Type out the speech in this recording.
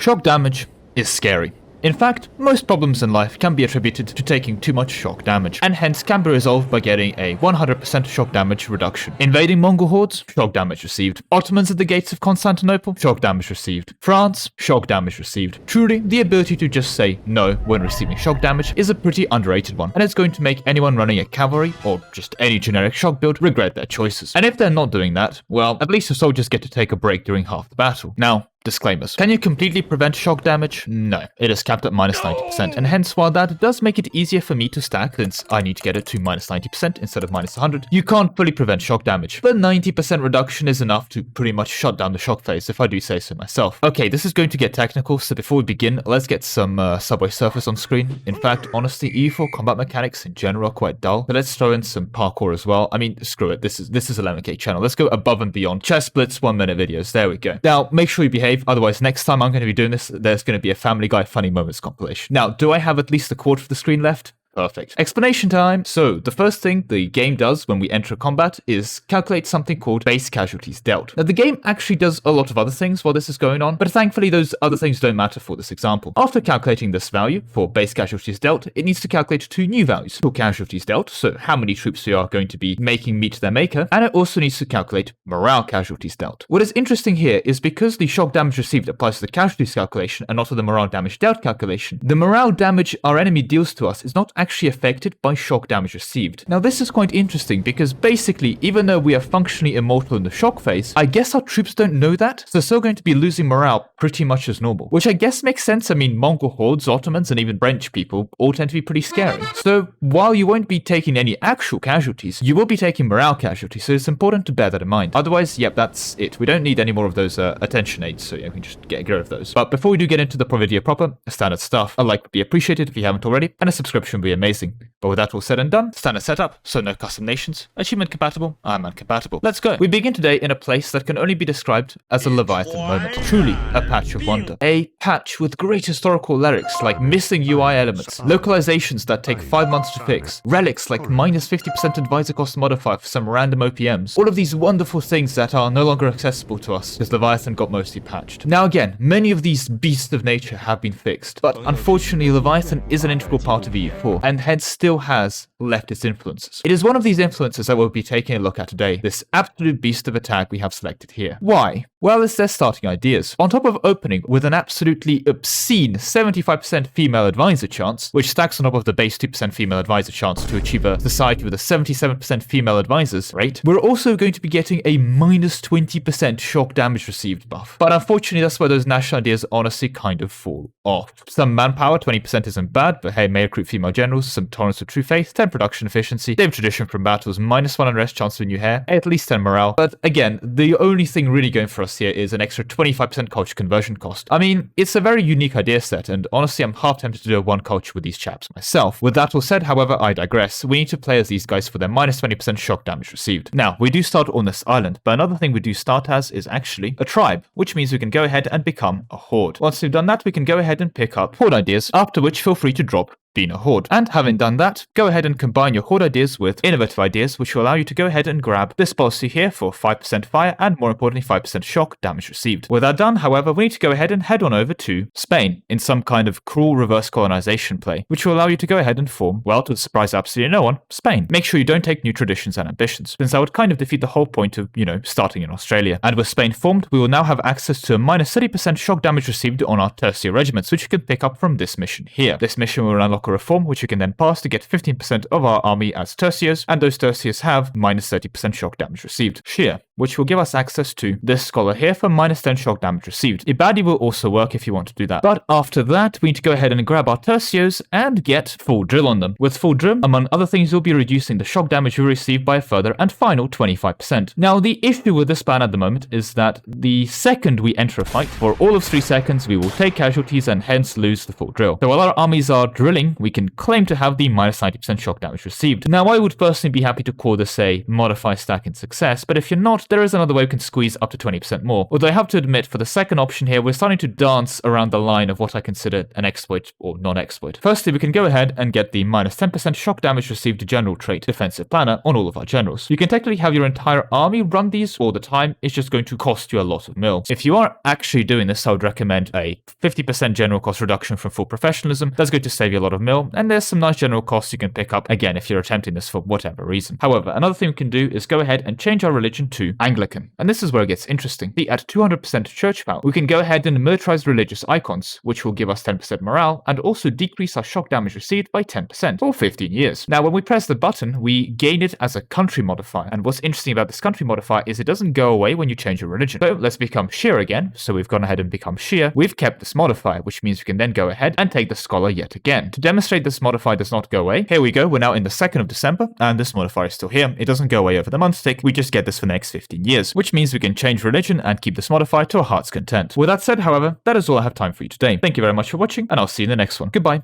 Shock damage is scary. In fact, most problems in life can be attributed to taking too much shock damage, and hence can be resolved by getting a 100% shock damage reduction. Invading Mongol hordes, shock damage received. Ottomans at the gates of Constantinople, shock damage received. France, shock damage received. Truly, the ability to just say no when receiving shock damage is a pretty underrated one, and it's going to make anyone running a cavalry, or just any generic shock build, regret their choices. And if they're not doing that, well, at least the soldiers get to take a break during half the battle. Now, disclaimers. Can you completely prevent shock damage? No. It is capped at minus 90%, and hence while that does make it easier for me to stack, since I need to get it to minus 90% instead of minus 100, you can't fully prevent shock damage. But 90% reduction is enough to pretty much shut down the shock phase, if I do say so myself. Okay, this is going to get technical, so before we begin, let's get some Subway Surfers on screen. In fact, honestly, EU4 combat mechanics in general are quite dull, but let's throw in some parkour as well. I mean, screw it, this is a 11k channel. Let's go above and beyond. Chest splits, 1-minute videos, there we go. Now, make sure you behave, otherwise next time I'm going to be doing this, there's going to be a Family Guy Funny Moments compilation. Now, do I have at least a quarter of the screen left? Perfect. Explanation time. So, the first thing the game does when we enter combat is calculate something called base casualties dealt. Now, the game actually does a lot of other things while this is going on, but thankfully those other things don't matter for this example. After calculating this value for base casualties dealt, it needs to calculate two new values for casualties dealt, so how many troops we are going to be making meet their maker, and it also needs to calculate morale casualties dealt. What is interesting here is because the shock damage received applies to the casualties calculation and not to the morale damage dealt calculation, the morale damage our enemy deals to us is not actually affected by shock damage received. Now this is quite interesting because basically, even though we are functionally immortal in the shock phase, I guess our troops don't know that, so they're still going to be losing morale pretty much as normal. Which I guess makes sense. I mean, Mongol hordes, Ottomans, and even French people all tend to be pretty scary. So while you won't be taking any actual casualties, you will be taking morale casualties, so it's important to bear that in mind. Otherwise, yep, that's it. We don't need any more of those attention aids, so yeah, we can just get rid of those. But before we do get into the video proper, standard stuff, a like would be appreciated if you haven't already, and a subscription would be amazing. But with that all said and done, standard setup, so no custom nations, achievement compatible, I'm uncompatible. Let's go. We begin today in a place that can only be described as a Leviathan moment. Truly a patch of wonder. A patch with great historical lyrics like missing UI elements, localizations that take 5 months to fix, relics like minus 50% advisor cost modifier for some random OPMs. All of these wonderful things that are no longer accessible to us because Leviathan got mostly patched. Now again, many of these beasts of nature have been fixed, but unfortunately Leviathan is an integral part of EU4 and hence still has left its influences. It is one of these influences that we'll be taking a look at today, this absolute beast of attack we have selected here. Why? Well, it's their starting ideas. On top of opening with an absolutely obscene 75% female advisor chance, which stacks on top of the base 2% female advisor chance to achieve a society with a 77% female advisors rate, we're also going to be getting a minus 20% shock damage received buff. But unfortunately, that's where those national ideas honestly kind of fall off. Some manpower, 20% isn't bad, but hey, may recruit female generals, some tolerance of true faith, 10 production efficiency, David tradition from battles, minus 1 unrest chance of new hair, at least 10 morale. But again, the only thing really going for us here is an extra 25% culture conversion cost. I mean, it's a very unique idea set, and honestly, I'm half tempted to do a one culture with these chaps myself. With that all said, however, I digress. We need to play as these guys for their minus 20% shock damage received. Now, we do start on this island, but another thing we do start as is actually a tribe, which means we can go ahead and become a horde. Once we've done that, we can go ahead and pick up horde ideas, after which feel free to drop being a horde. And having done that, go ahead and combine your horde ideas with innovative ideas, which will allow you to go ahead and grab this policy here for 5% fire and more importantly 5% shock damage received. With that done, however, we need to go ahead and head on over to Spain in some kind of cruel reverse colonization play, which will allow you to go ahead and form, well, to the surprise absolutely no one, Spain. Make sure you don't take new traditions and ambitions, since that would kind of defeat the whole point of, starting in Australia. And with Spain formed, we will now have access to a minus 30% shock damage received on our tertiary regiments, which you can pick up from this mission here. This mission will unlock a reform, which you can then pass to get 15% of our army as tertios, and those tertios have minus 30% shock damage received. Sheer, which will give us access to this scholar here for minus 10 shock damage received. Ibadi will also work if you want to do that. But after that, we need to go ahead and grab our tercios and get full drill on them. With full drill, among other things, you'll be reducing the shock damage you receive by a further and final 25%. Now, the issue with this plan at the moment is that the second we enter a fight, for all of 3 seconds, we will take casualties and hence lose the full drill. So while our armies are drilling we can claim to have the minus 90% shock damage received. Now, I would personally be happy to call this a Modifier Stacking success, but if you're not, there is another way we can squeeze up to 20% more. Although I have to admit, for the second option here, we're starting to dance around the line of what I consider an exploit or non-exploit. Firstly, we can go ahead and get the minus 10% shock damage received general trait, Defensive Planner, on all of our generals. You can technically have your entire army run these all the time, it's just going to cost you a lot of mil. If you are actually doing this, I would recommend a 50% general cost reduction from full professionalism. That's going to save you a lot of mil, and there's some nice general costs you can pick up, again, if you're attempting this for whatever reason. However, another thing we can do is go ahead and change our religion to Anglican. And this is where it gets interesting. At 200% church power, we can go ahead and militarize religious icons, which will give us 10% morale, and also decrease our shock damage received by 10% for 15 years. Now, when we press the button, we gain it as a country modifier, and what's interesting about this country modifier is it doesn't go away when you change your religion. So let's become Shia again. So we've gone ahead and become Shia. We've kept this modifier, which means we can then go ahead and take the scholar yet again. To demonstrate this modifier does not go away, here we go, we're now in the 2nd of December, and this modifier is still here. It doesn't go away over the month tick, we just get this for the next 15 years, which means we can change religion and keep this modifier to our heart's content. With that said, however, that is all I have time for you today. Thank you very much for watching, and I'll see you in the next one. Goodbye.